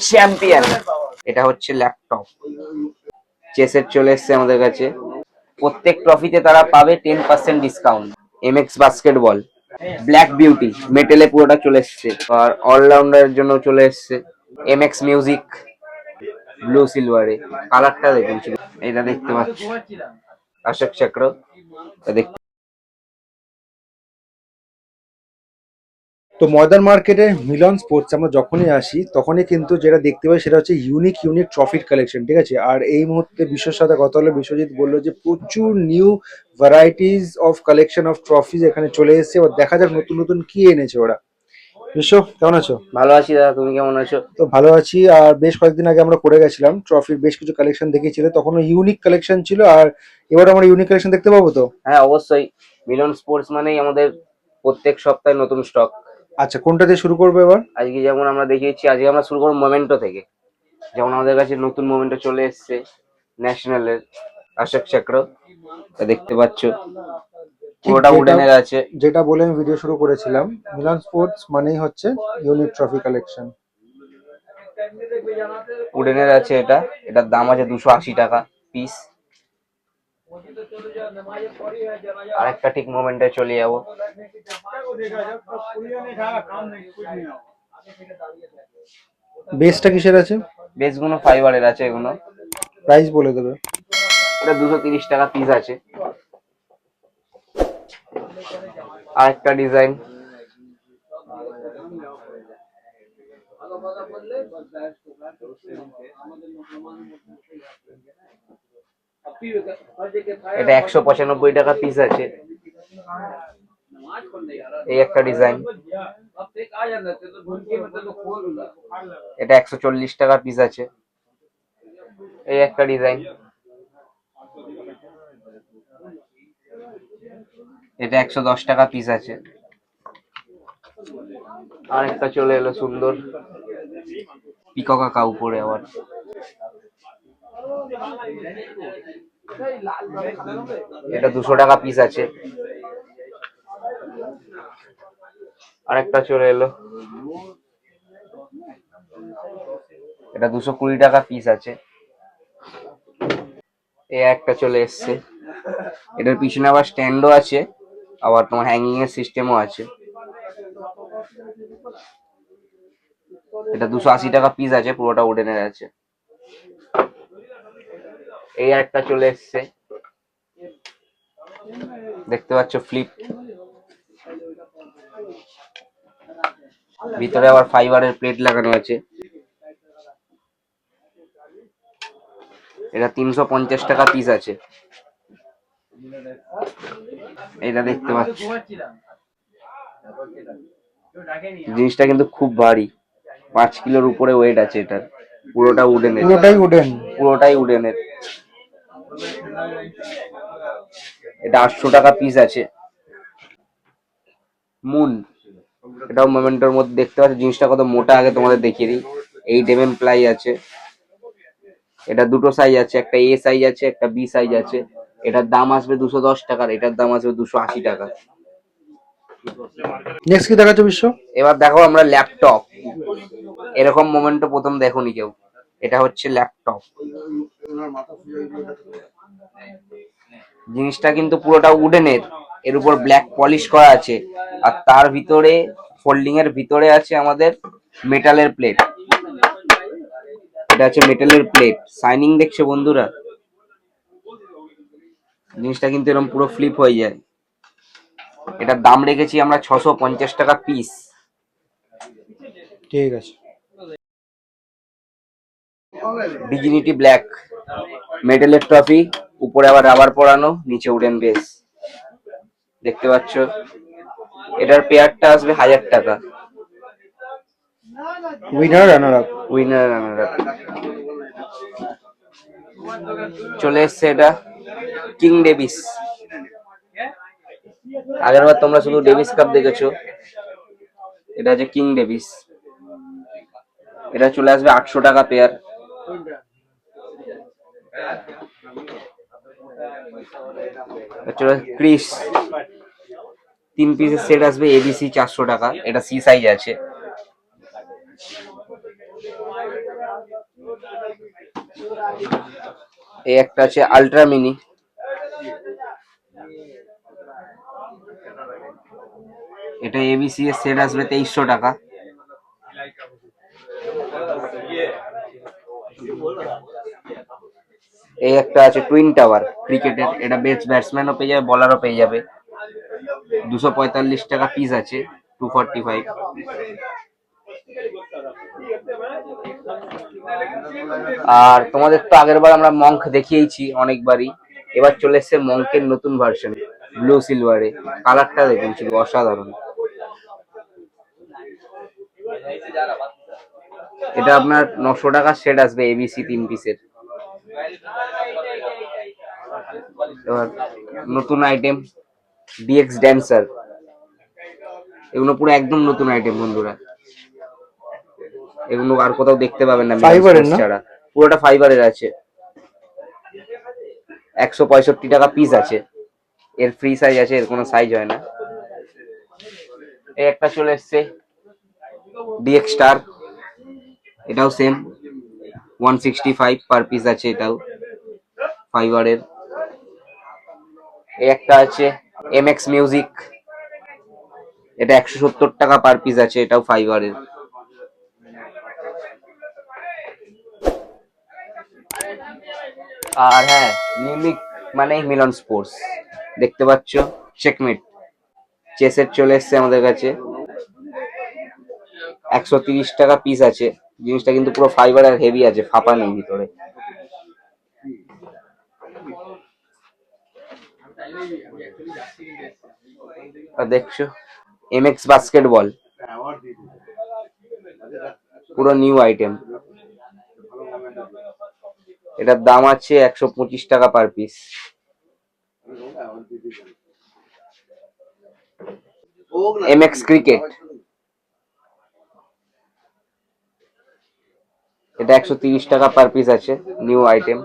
Champion. এটা হচ্ছে laptop, চেসের চলে এসছে আমাদের কাছে। প্রত্যেক ট্রফিতে তারা পাবে 10% discount. MX basketball, black beauty মেটেলে পুরোটা চলে এসছে। আর অলরাউন্ডারের জন্য চলে এসছে এমএক্স মিউজিক ব্লু সিলভারে। কালারটা দেখুন, এটা দেখতে পাচ্ছি অশোক চক্র। তো ময়দান মার্কেটের মিলন স্পোর্টস আমরা যখনই আসি তখনই কিন্তু যেটা দেখতে পাই সেটা হচ্ছে ইউনিক ইউনিক ট্রফির কালেকশন, ঠিক আছে। আর এই মুহূর্তে বিশ্বর সাথে কথা হলে বিশ্বজিৎ বললো যে প্রচুর new varieties of collection of trophies এখানে চলে এসেছে। এবার দেখা যাক নতুন নতুন কি এনেছে ওরা। বিশ্ব, কেমন আছো? ভালো আছি দাদা, তুমি কেমন আছো? তো ভালো আছি। আর বেশ কয়েকদিন আগে আমরা করে গেছিলাম, ট্রফির বেশ কিছু কালেকশন দেখেছিল, তখনও ইউনিক কালেকশন ছিল। আর এবার আমরা ইউনিক কালেকশন দেখতে পাবো তো? হ্যাঁ অবশ্যই, মিলন স্পোর্টস মানেই আমাদের প্রত্যেক সপ্তাহে নতুন স্টক। আচ্ছা, কোনটা দিয়ে শুরু করবো এবার? আজকে যেমন আমরা দেখিয়েছি, আজকে আমরা শুরু করবো মোমেন্টো থেকে। যেমন আমাদের কাছে নতুন মোমেন্টো চলে এসছে ন্যাশনালের অশোক চক্র, দেখতে পাচ্ছ পুরোটা উডেনের আছে। যেটা বলে আমি ভিডিও শুরু করেছিলাম, মিলান স্পোর্টস মানেই হচ্ছে ইউনিক ট্রফি কালেকশন। উডেনের আছে এটা, এটার দাম আছে 280 টাকা পিস। আরেকটা ঠিক মোমেন্টে চলে যাবো। বেসটা কিসের আছে? বেসগুলো ফাইবারের আছে এগুলো। প্রাইস বলে দেবে। এটা 230 টাকা পিস আছে। আরেকটা ডিজাইন, এটা 195 টাকা পিস আছে। এই একটা ডিজাইন, এটা 140 টাকা পিস আছে। এই একটা ডিজাইন, এটা 110 টাকা পিস আছে। আরেকটা চলে এলো সুন্দর পিকক আঁকা উপরে আবার, এটা 200 টাকা পিস আছে। আরেকটা চলে এলো, এটা 220 টাকা পিস আছে। এই একটা চলে এসছে, এটার পিছনে আবার স্ট্যান্ডও আছে, আবার তোমার হ্যাঙ্গিং এর সিস্টেমও আছে। এটা 280 টাকা পিস আছে, পুরোটা উডেনের আছে। এই একটা চলে এসছে, দেখতে পাচ্ছ ফ্লিপ, ভিতরে আবার ফাইবারের প্লেট লাগানো আছে। এটা 350 টাকা পিস আছে। এটা দেখতে পাচ্ছ, জিনিসটা কিন্তু খুব ভারী, 5 কিলোর উপরে ওয়েট আছে এটার। পুরোটা উডেনের, পুরোটাই উডেনের। এটা 800 টাকা পিস আছে। মুন, এটাও মোমেন্টের মধ্যে দেখতে পাচ্ছ, জিনিসটা কত মোটা, আগে তোমাদের দেখিয়ে দিই। 8 mm প্লাই আছে। এটা দুটো সাইজ আছে, একটা এ সাইজ আছে, একটা বি সাইজ আছে। এটার দাম আসবে 210 টাকার, এটার দাম আসবে 280 টাকা। নেক্সট কি দেখাচ্ছ বিশ্ব? এবার দেখো আমরা ল্যাপটপ, এরকম মোমেন্ট প্রথম দেখোনি কেউ। এটা হচ্ছে ল্যাপটপ, জিনিসটা কিন্তু পুরোটা উডেনের, এর উপর ব্ল্যাক পলিশ করা আছে। আর তার ভিতরে ফোল্ডিং এর ভিতরে আছে আমাদের মেটালের প্লেট। এটা আছে মেটালের প্লেট, শাইনিং দেখছো বন্ধুরা, জিনিসটা কিন্তু এরকম পুরো ফ্লিপ হয়ে যায়। এটার দাম রেখেছি আমরা 650 টাকা পিস। ঠিক আছে। ডিগনিটি ব্ল্যাক মেটালের ট্রফি, উপরে আবার রাবার পরানো, নিচে উডেন বেস, দেখতে পাচ্ছ। এটার পেয়ারটা আসবে 1000 টাকা। Winner runner up, winner runner up চলে এসছে। এটা কিং ডেভিস, আগেরবার তোমরা শুধু ডেভিস কাপ দেখেছো, এটা আছে কিং ডেভিস। এটা চলে আসবে 800 টাকা পেয়ার। ক্রিস 3 পিসের সেট আসবে, এবিসি 400 টাকা, এটা সি সাইজ আছে। এই একটা আছে আল্ট্রা মিনি, এটা এবিসি এর সেট আসবে 2300 টাকা। এই একটা আছে টুইন টাওয়ার ক্রিকেটের, এটা ব্যাটসম্যানও পেয়ে যাবে বলারও পেয়ে যাবে, 245 টাকা পিস আছে, 245। আর তোমাদের তো আগের বার আমরা মঙ্ক দেখিয়েছি অনেকবারই, এবার চলে এসছে মঙ্কের নতুন ভার্সন ব্লু সিলভারে, কালারটা দেখুন ছিল অসাধারণ। এটা আপনার 900 টাকা সেট আসবে এবিসি 3 পিসের। এবার নতুন আইটেম ডিএক্স ড্যান্সার, এগুলো পুরো একদম নতুন আইটেম বন্ধুরা, এগুলো আর কোথাও দেখতে পাবেন না ফাইবারের না? ছাড়া, পুরোটা ফাইবারের আছে, 165 টাকা পিস আছে, এর ফ্রি সাইজ আছে, এর কোনো সাইজ হয় না। এই একটা চলে এসছে ডিএক্স স্টার, এটাও সেম 165 পার পিস আছে, এটাও ফাইবারের। এই একটা আছে এমএক্স মিউজিক, এটা 170 টাকা পার পিস আছে, এটাও ফাইবারের। আর হ্যাঁ, ইউনিক মানে মিলন স্পোর্টস দেখতে পাচ্ছ, চেকমেট চেসের চলে এসছে আমাদের কাছে, 130 টাকা পিস আছে, জিনিসটা কিন্তু পুরো ফাইবার আর হেভি আছে, ফাঁপা নেই ভিতরে। আর দেখছো এমএক্স বাস্কেটবল, পুরো নিউ আইটেম, এটার দাম আছে 125 টাকা পার পিস। এমএক্স ক্রিকেট, এটা 130 টাকা পার পিস আছে, নিউ আইটেম।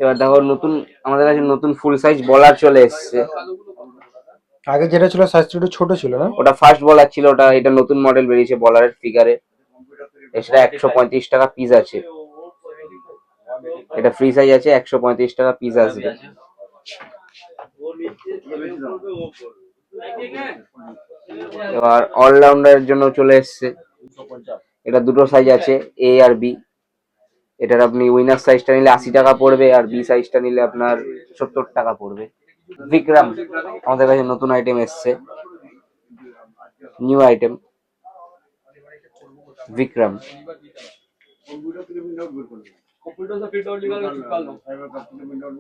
এবার দেখো নতুন আমাদের কাছে নতুন ফুল সাইজ বলার চলে এসছে, আগে যেটা ছিল সাইজটা একটু ছোট ছিল না? ওটা ফার্স্ট বলার ছিল, ওটা এটা নতুন মডেল বেরিয়েছে বলারের ফিগারে, সেটা 135 টাকা পিস আছে, এটা ফ্রি সাইজ আছে, 135 টাকা পিস আসবে। এবার অলরাউন্ডারের জন্য চলে এসছে, এটা দুটো সাইজ আছে এ আর বি, এটার আপনি উইনার সাইজটা নিলে 80 টাকা পড়বে, আর বি সাইজটা নিলে আপনার 70 টাকা পড়বে। বিক্রম আমাদের কাছে নতুন আইটেম এসছে, নিউ আইটেম বিক্রম,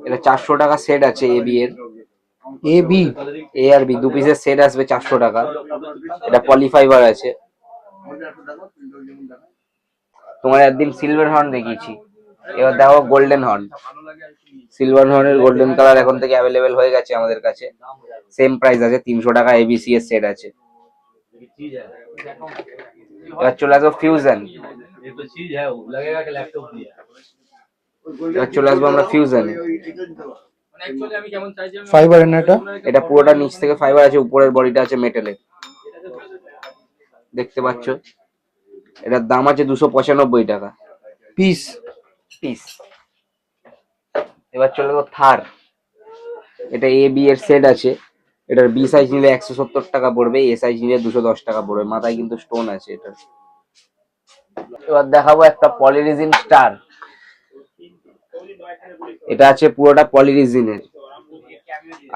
এটা 400 টাকা সেট আছে এ বি এর, A B A R B দু পিসের সেট আসবে 400 টাকা, এটা পলিফাইবার আছে। তোমার একদিন সিলভার হর্ন দেখিয়েছি, এবার দেখো গোল্ডেন হর্ন, সিলভার হর্নের গোল্ডেন কালার এখন থেকে অ্যাভেলেবেল হয়ে গেছে আমাদের কাছে, সেম প্রাইস আছে, 300 টাকা এবিসি এর সেট আছে। এবার চলে আসবো ফিউশন, এবার চলে আসবো আমরা ফিউশনে, ফাইবারের না এটা? এটা পুরোটা নিচ থেকে ফাইবার আছে, উপরের বডিটা আছে মেটালের, দেখতে পাচ্ছ। এটার দাম আছে 295 টাকা পিস। পিস। এবার চলে যাবো থার, এটা এ বি এর সেট আছে, এটার বি সাইজ নিলে 170 টাকা পড়বে, এ সাইজ নিলে 210 টাকা পড়বে, মাথায় কিন্তু স্টোন আছে এটা। এবার দেখাবো একটা পলিরিজিন স্টার, এটা আছে পুরোটা পলিরিজিনের,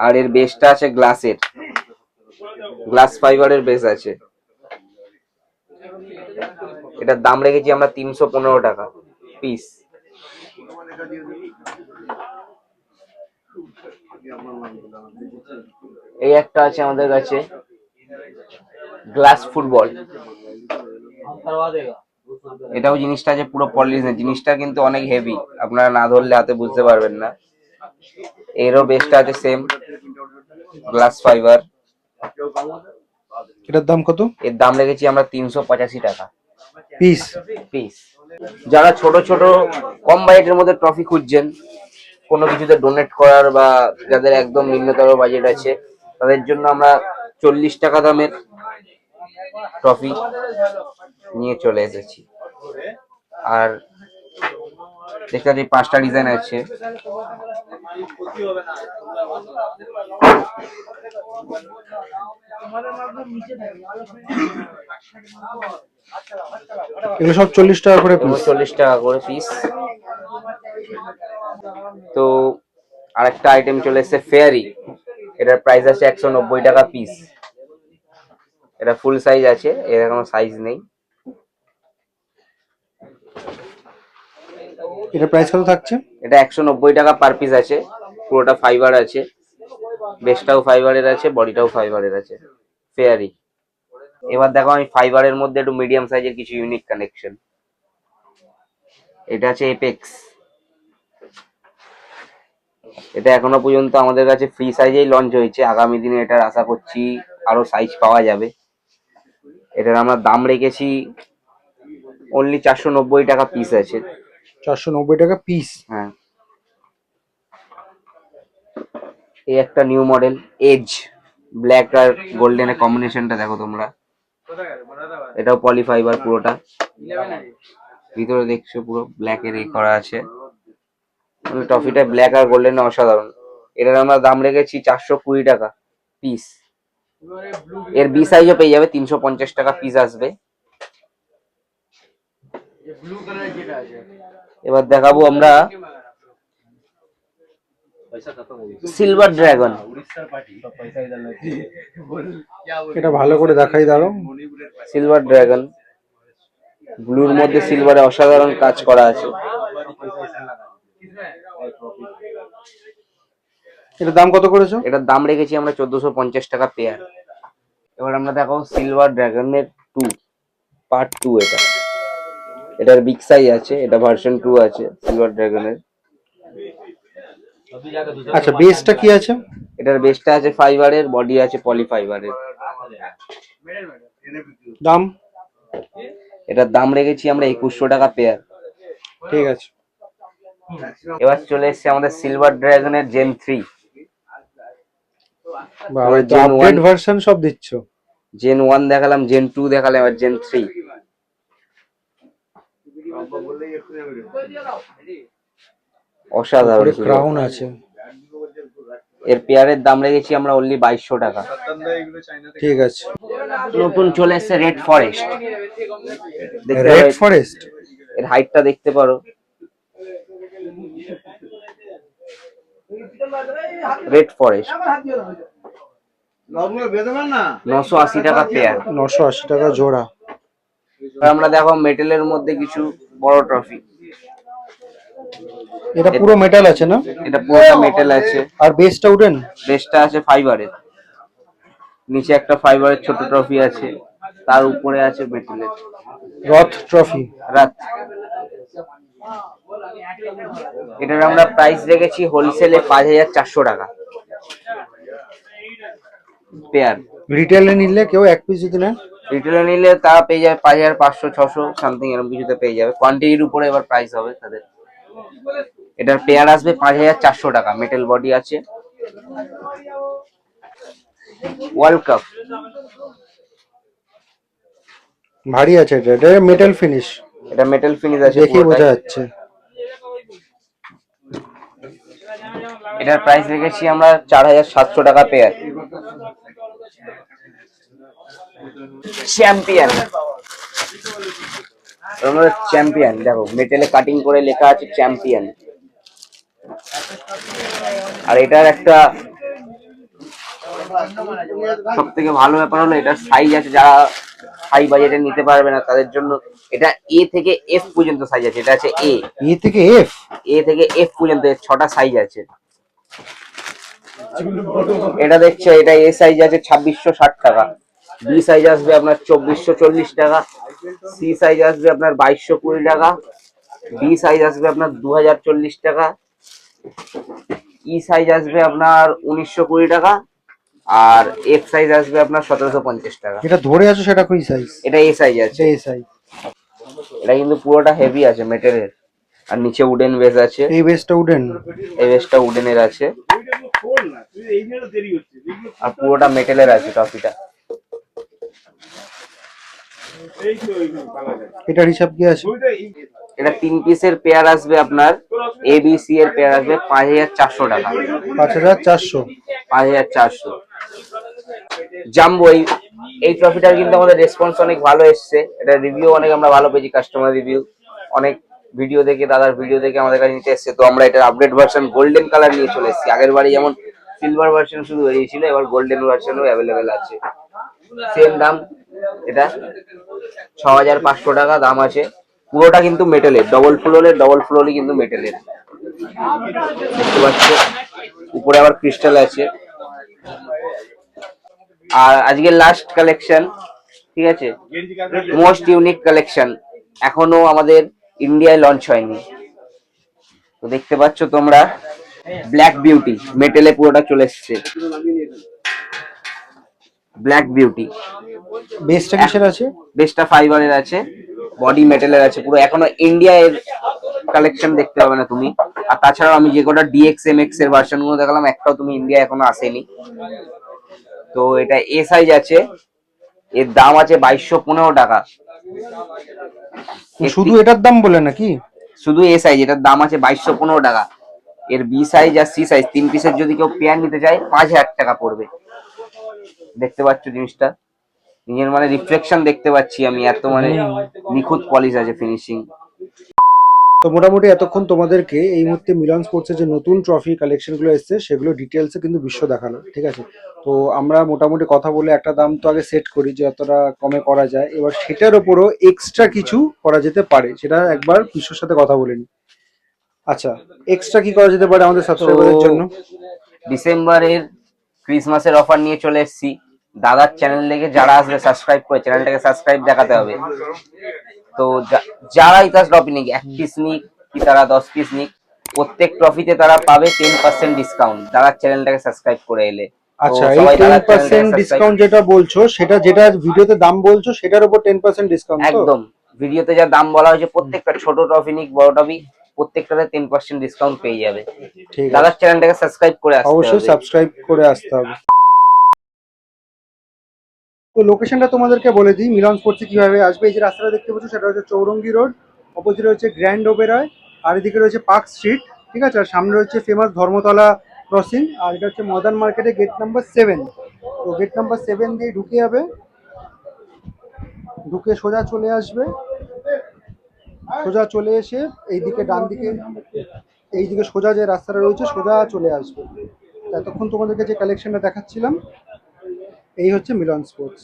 আর এর বেসটা আছে গ্লাসের, গ্লাস ফাইবারের বেস আছে, এটার দাম রেখেছি আমরা 315 টাকা পিস। এই একটা আছে আমাদের কাছে গ্লাস ফুটবল, এটাও জিনিসটা আছে পুরো পলিরিজিন, জিনিসটা কিন্তু অনেক হেভি, আপনারা না ধরলে হাতে বুঝতে পারবেন না। এরও বেসটা আছে সেম গ্লাস ফাইবার। এটার দাম কত? এর দাম রেখেছি আমরা 385 টাকা পিস। পিস। যারা ছোট ছোট কম বাজেটের মধ্যে ট্রফি খুঁজছেন, কোনো কিছুতে ডোনেট করার, বা যাদের একদম নিম্নতর বাজেট আছে, তাদের জন্য আমরা 40 টাকা দামের ট্রফি নিয়ে চলে এসেছি। আর দেখতে পাচ্ছি 5টা ডিজাইন আছে। এগুলো সব 40 টাকা করে এগুলো পিস। 40 টাকা করে পিস। তো আরেকটা আইটেম চলে এসেছে ফেয়ারি, এটার প্রাইস আছে 190 টাকা পিস। এটা ফুল সাইজ আছে, এর কোনো সাইজ নেই। এটা প্রাইস কত থাকছে? এটা 190 টাকা পার পিস আছে। পুরোটা ফাইবার আছে, বেসটাও ফাইবারের আছে, বডিটাও ফাইবারের আছে। ফেয়ারি। এবার দেখো আমি ফাইবারের মধ্যে একটু মিডিয়াম সাইজের কিছু ইউনিক কালেকশন। এটা আছে এপেক্স। এটা এখনো পর্যন্ত আমাদের কাছে ফ্রি সাইজেই লঞ্চ হয়েছে, আগামী দিনে এটার আশা করছি আরো সাইজ পাওয়া যাবে। এটার আমরা দাম রেখেছি অনলি 490 টাকা পিস আছে। 490 টাকা পিস। হ্যাঁ, এই একটা নিউ মডেল এজ, ব্ল্যাক আর গোল্ডেনের কম্বিনেশনটা দেখো তোমরা। এটাও পলি ফাইবার পুরোটা, ভিতরে দেখছো পুরো ব্ল্যাক এর করা আছে। টফিটা ব্ল্যাক আর গোল্ডেন অসাধারণ। এটার আমরা দাম রেখেছি 420 টাকা পিস। এর বি সাইজও পেয়ে যাবে, 350 টাকা পিস আসবে। এবার দেখাবো আমরা সিলভার ড্রাগন। এটা ভালো করে দেখাই দাঁড়াও। সিলভার ড্রাগন ব্লুর মধ্যে সিলভারে অসাধারণ কাজ করা আছে। এটার দাম কত করেছো? এটার দাম রেখেছি আমরা 1450 টাকা পেয়ার। এবার আমরা দেখো সিলভার ড্রাগনের 2 পার্ট 2। এটার বিগ সাইজ আছে, এটা ভার্সন 2 আছে সিলভার ড্রাগনের। আচ্ছা, বেসটা কি আছে? এটার বেসটা আছে ফাইবারের, বডি আছে পলি ফাইবারের। দাম? এটার দাম রেখেছি আমরা 2100 টাকা পেয়ার। ঠিক আছে। এবার চলে এসেছে আমাদের সিলভার ড্রাগনের জেন 3। বাবা, Gen আপডেট 1 ভার্সন সব দিচ্ছ। জেন 1 দেখালাম, জেন 2 দেখালাম, আর জেন 3। অসাধারণ ক্রাউন আছে। এর পেয়ারের দাম রেখেছি আমরা অনলি 2200 টাকা। ঠিক আছে। নতুন চলে এসেছে রেড ফরেস্ট। রেড ফরেস্ট, এর হাইটটা দেখতে পারো। রেড ফরেস্ট 980 টাকা পেয়ার। 980 টাকা জোড়া। আমরা দেখো মেটেলের মধ্যে কিছু বড় ট্রফি। এটা পুরো মেটাল আছে না? এটা পুরোটা মেটেল আছে। আর বেসটা উডেন? বেসটা আছে ফাইবারের, নিচে একটা ফাইবারের ছোট ট্রফি আছে, তার উপরে আছে মেটেলের রথ ট্রফি। রাত। এটার আমরা প্রাইস রেখেছি হোলসেলে 5400 টাকা পেয়ার। রিটেলে নিলে কেউ এক পিস যদি নেয়? রিটেলে নিলে তারা পেয়ে যাবে 5500 600 সামথিং এরকম কিছুতে পেয়ে যাবে। কোয়ান্টিটির উপরে এবার প্রাইস হবে তাদের। এটার পেয়ার আসবে 5400 টাকা। মেটেল বডি আছে। ওয়ার্ল্ড কাপ ভারী আছে এটা। এটা মেটাল ফিনিশ। এটা মেটাল ফিনিশ আছে, দেখেই বোঝা যাচ্ছে। এটার প্রাইস রেখেছি আমরা 4700 টাকা পেয়ার। চ্যাম্পিয়ন, আমাদের চ্যাম্পিয়ন দেখো মেটেলে কাটিং করে লেখা আছে চ্যাম্পিয়ন। আর এটার একটা সব থেকে ভালো ব্যাপার হলো এটার সাইজ আছে। যারা হাই বাজেটে নিতে পারবে না তাদের জন্য এটা এ থেকে এফ পর্যন্ত সাইজ আছে। এটা আছে এ থেকে এফ। এ থেকে এফ পর্যন্ত 6টা সাইজ আছে। এটা দেখছো, এটা এ সাইজ আছে 2660 টাকা। বি সাইজ আসবে আপনার 2440 টাকা। সি সাইজ আসবে আপনার 2220 টাকা। ডি সাইজ আসবে আপনার 2040 টাকা। ই সাইজ আসবে আপনার 1920 টাকা। আর এফ সাইজ আসবে আপনার 1750 টাকা। এটা ধরে আছো সেটা কই সাইজ? এটা এ সাইজ আছে। এই সাইজ। এটা কিন্তু পুরোটা হেভি আছে মেটেরিয়াল, আর নিচে উডেন বেস আছে। এই বেসটা উডেন? এই বেসটা উডেনের আছে, আর পুরোটা মেটেলের আছে ট্রফিটা। এটার হিসাব কি আছে? এটা 3 পিসের পেয়ার আসবে আপনার, ABC এর পেয়ার আসবে 5400 টাকা। 5400। 5400 জাম্বো। এই ট্রফিটার কিন্তু আমাদের রেসপন্স অনেক ভালো এসছে, এটা রিভিউ অনেক আমরা ভালো পেয়েছি, কাস্টমার রিভিউ অনেক ভিডিও দেখে, দাদার ভিডিও দেখে আমাদের কাছে নিতে এসছে। তো আমরা এটার আপডেট ভার্সন গোল্ডেন কালার নিয়ে চলে এসেছি। আগের বারে যেমন সিলভার ভার্সন শুধু বেরিয়েছিল, এবার গোল্ডেন ভার্সনও অ্যাভেলেবেল আছে। সেম দাম, এটা 6500 টাকা দাম আছে। পুরোটা কিন্তু মেটালের, ডবল ফ্লোরই কিন্তু মেটালের, দেখতে পাচ্ছ। উপরে আবার ক্রিস্টাল আছে। আর আজকের লাস্ট কালেকশন, ঠিক আছে, মোস্ট ইউনিক কালেকশন, এখনো আমাদের ইন্ডিয়ায় লঞ্চ হয়নি। তো দেখতে পাচ্ছ তোমরা, ব্ল্যাক বিউটি মেটেলে পুরোটা চলে এসছে। ব্ল্যাক বিউটি বেসটা কিসের আছে? বেসটা ফাইবারের আছে, বডি মেটেলের আছে পুরো। এখনো ইন্ডিয়া এর কালেকশন দেখতে পাবে না তুমি। আর তাছাড়াও আমি যে কটা DX MX এর ভার্সন গুলো দেখালাম, একটাও তুমি ইন্ডিয়া এখনো আসেনি। তো এটা এ সাইজ আছে, এর দাম আছে 2215 টাকা। শুধু এটার দাম বলে নাকি? শুধু এ সাইজ, এটার দাম আছে 2215 টাকা। এর বি সাইজ আর সি সাইজ 3 পিসের যদি কেউ পেয়ার নিতে চায় 5000 টাকা পড়বে। দেখতে পাচ্ছ জিনিসটা, নিজের মানে রিফ্লেকশন দেখতে পাচ্ছি আমি, এত মানে নিখুঁত পলিশ আছে, ফিনিশিং। তো মোটামুটি এতক্ষণ তোমাদেরকে এই মুহূর্তে মিলন স্পোর্টসের যে নতুন ট্রফি কালেকশনগুলো এসছে সেগুলো ডিটেলসে কিন্তু বিশ্ব দেখানো, ঠিক আছে। তো আমরা মোটামুটি কথা বলে একটা দাম তো আগে সেট করি যে এতটা কমে করা যায়, এবার সেটার উপরও এক্সট্রা কিছু করা যেতে পারে, সেটা একবার বিশ্বর সাথে কথা বলে নি। আচ্ছা, এক্সট্রা কি করা যেতে পারে আমাদের সাবস্ক্রাইবারদের জন্য? ডিসেম্বরের ক্রিসমাসের অফার নিয়ে চলে এসেছি। দাদার চ্যানেল থেকে যারা আসবে সাবস্ক্রাইব করে, চ্যানেলটাকে সাবস্ক্রাইব দেখাতে হবে। তো যারাই তার ট্রফি নিক, 1 পিস নিক কি তারা 10 পিস নিক, প্রত্যেক ট্রফিতে তারা পাবে 10% ডিসকাউন্ট দাদার চ্যানেলটাকে সাবস্ক্রাইব করে এলে। আচ্ছা, এই 10% ডিসকাউন্ট যেটা বলছো, সেটা যেটা ভিডিওতে দাম বলছো সেটার উপর 10% ডিসকাউন্ট? একদম, ভিডিওতে যা দাম বলা হয়েছে প্রত্যেকটা, ছোট ট্রফি নিক বড় ট্রফি, প্রত্যেকটাতে 10% ডিসকাউন্ট পেয়ে যাবে। ঠিক আছে, দাদার চ্যানেলটাকে সাবস্ক্রাইব করে আসতে হবে, অবশ্যই সাবস্ক্রাইব করে আসতে হবে। তো লোকেশনটা তোমাদেরকে বলে দিই, মিলন স্পোর্টসে কিভাবে আসবে। এই যে রাস্তাটা দেখতে পাচ্ছ সেটা হচ্ছে চৌরঙ্গি রোড, অপোজিটে হচ্ছে গ্র্যান্ড ওবেরয়, আর এদিকে রয়েছে পার্ক স্ট্রিট, ঠিক আছে। আর সামনে রয়েছে ফেমাস ধর্মতলা ক্রসিং, আর এটা হচ্ছে মডার্ন মার্কেটে গেট নাম্বার 7। তো গেট নাম্বার 7 দিয়ে ঢুকে যাবে, ঢুকে সোজা চলে আসবে, সোজা চলে এসে এইদিকে ডান দিকে, এইদিকে সোজা যে রাস্তাটা রয়েছে সোজা চলে আসবে। এতক্ষণ তোমাদেরকে যে কালেকশনটা দেখাচ্ছিলাম, এই হচ্ছে মিলন স্পোর্টস।